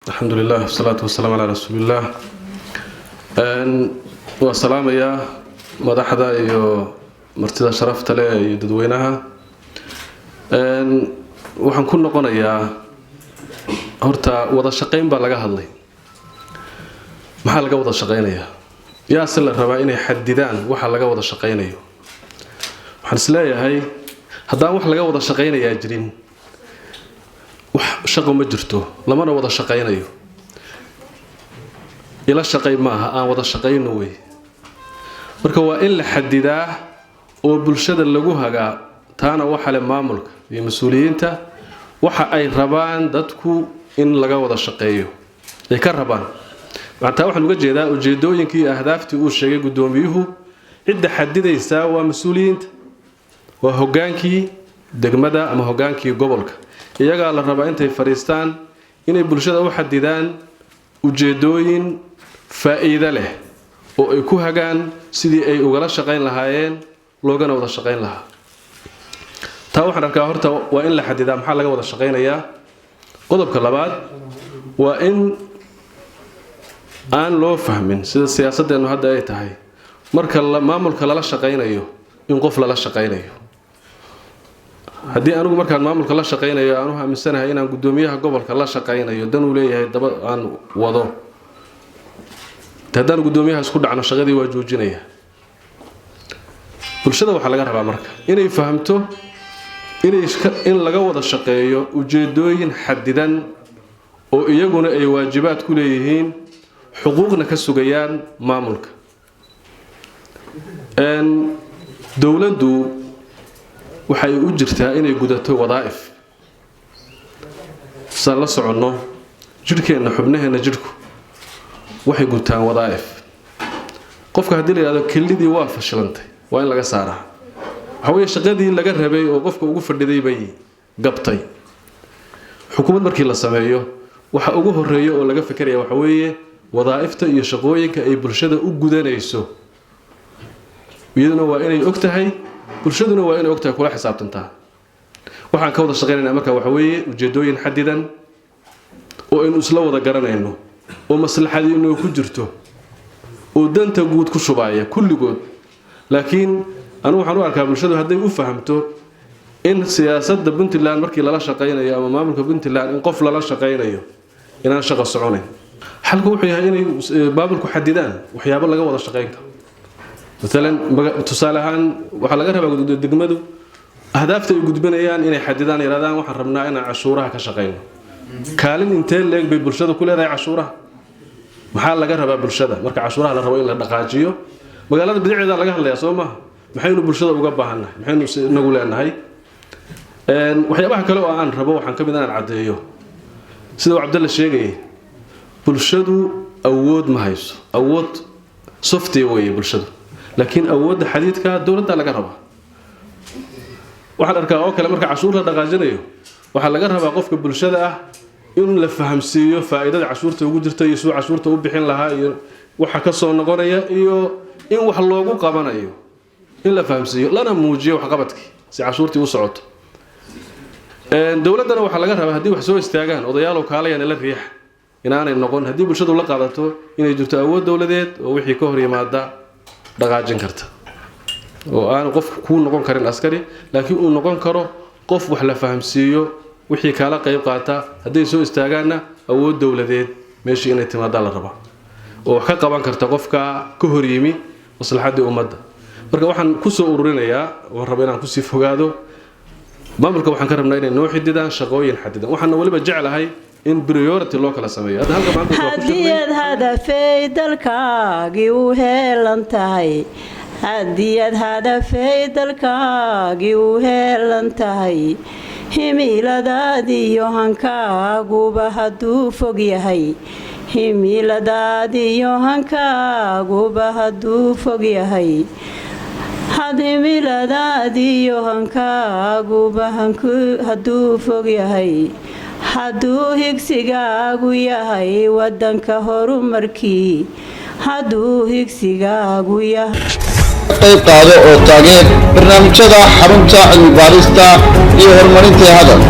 الحمد لله والصلاة والسلام على رسول الله. والسلام يا مدحدا iyo martida sharafta leh iyo dadweynaha. Waxaan ku noqonayaa horta wada shaqeyn baa laga hadlay. Maxaa laga wada shaqeynayaa? Yaa si la rabaa inay xadidaan waxa laga wada shaqeynayo. Waxaan isleeyahay haddaan wax laga wada shaqeynayaa jirin wax shaqo ma jirto lamana wada shaqeynayo. ila shaqay maaha aan wada shaqeyno way. Marka waa in la xadidaa oo bulshada lagu hagaa taana waxa le maamulka iyo mas'uuliyiinta waxa ay rabaan dadku in laga wada shaqeeyo ay ka rabaan. Maanta waxaan uga jeedaa ujeedooyinkii ahdaaftii uu sheegay gudoomiyuhu cidda xadidaysa waa mas'uuliyiinta waa hogaankii degmada ama hogaankii gobolka iyaga la rabaa intay fariistaan inay bulshada u xadidaan ujeedooyin faa'iido leh oo ay ku hagaan sidii ay uga shaqeyn lahaayeen loogana wada shaqeyn lahaa. taa waxaan arkaa horta waa in la xadidaa maxaa laga wada shaqeynayaa. qodobka labaad waa in aan loo fahmin sida siyaasadeenu hadda ay tahay marka maamulka lala shaqeynayo in qof lala shaqeynayo. haddii anigu markaan maamulka la shaqeynayo aanu aaminsanahay inaan gudoomiyaha gobolka la shaqeynayo dan uu leeyahay daba aan wado haddaan gudoomiyaha isku dhacno shaqadii waa joojinaya. bulshada waxaa laga rabaa marka inay fahamto in laga wada shaqeeyo ujeedooyin xadidan oo iyaguna ay waajibaad ku leeyihiin xuquuqna ka sugayaan maamulka. dawladdu waxay u jirtaa inay gudato wadaa'if saan la soconno jirkeena xubnaheena jirku waxay gutaan wadaa'if. qofka haddii la yiraahdo kelidii waa fashilantay waa in laga saaraa waxa weeye shaqadii laga rabay oo qofka ugu fadhiday bay gabtay. xukuumad markii la sameeyo waxa ugu horeeyo oo laga fikiraya waxa weeye wadaa'ifta iyo shaqooyinka ay bulshada u gudanayso iyaduna waa inay ogtahay bulshaduna waa inay ogtahay kula xisaabtantaa. waxaan ka wada shaqeynaynaa marka waxa weeye ujeedooyin xadidan oo aynu isla wada garanayno oo maslaxadii inuu ku jirto oo danta guud ku shubaya kulligood. laakiin anigu waxaan u arkaa bulshadu hadday u fahamto in siyaasadda Puntland markii lala shaqeynayo ama maamulka Puntland in qof lala shaqeynayo inaan shaqo soconayn xalku wuxuu yahay inay maamulku xadidaan waxyaabo laga wada shaqeyn karo. مثلا تصالحان waxa laga rabaa degmadu ahdaafta ay gudbinayaan inay xadidaan yiraahdaan waxaan rabnaa inaan cashuuraha ka shaqeyno. kaalin intee leeg bay bulshada ku leedahay cashuuraha maxaa laga rabaa bulshada marka cashuuraha la rabo in la dhaqaajiyo magaalada bidixdeeda laga hadlayaa soo maaha maxaynu bulshada uga baahanahay maxaynu inagu leenahay. waxyaabaha kale oo aan rabo waxaan ka mid aan cadeeyo sida uu Cabdalla sheegay bulshadu awood ma hayso awood software way bulshadu laakiin awoodda xadiidka dawladda laga rabaa. waxaan arkaa oo kale marka cashuurta dhaqaajinayo waxa laga rabaa qofka bulshada ah in la fahamsiiyo faa'iidada cashuurta ugu jirta iyo soo cashuurta u bixin lahaa iyo waxa ka soo noqonaya iyo in wax loogu qabanayo in la fahamsiiyo lana muujiyo wax qabadkii si cashuurtii u socoto. dawladdana waxa laga rabaa haddii wax soo istaagaan odayaal kaalayana la riix inaanay noqon haddii bulshadu la qaadato inay jirto awood dawladeed oo wixii ka hor yimaada dhaqaajin karta oo aan qof ku noqon karin askari laakiin uu noqon karo qof wax la fahamsiiyo wixii kala qayb qaata haddii soo istaagaana awood dawladeed meeshii inay timaado la raba oo wax ka qaban karta qofka ka hor yimi maslaxadii ummadda. marka waxaan ku soo ururinayaa oo rabo inaan ku sii fogaado maamulka waxaan ka rabnaa inay noo xididaan shaqooyin xadidan waxaan waliba jecelahay in priority loo kala sameeyo. hadiyad hadafay dalkaagii u heelan tahay hadiyad hadafay dalkaagii u heelan tahay himiladaadiyo hankaaguba hadduu fog yahay himiladaadiyo hankaaguba hadduu fog yahay himiladaadiyo hankaaguba hadduu fog yahay hadduu higsigaagu yahay wadanka horumarkii hadduu higsigaagu yahay qayb qaado oo taageer barnaamijyada xarunta cilmi baarista iyo horumarinta hadal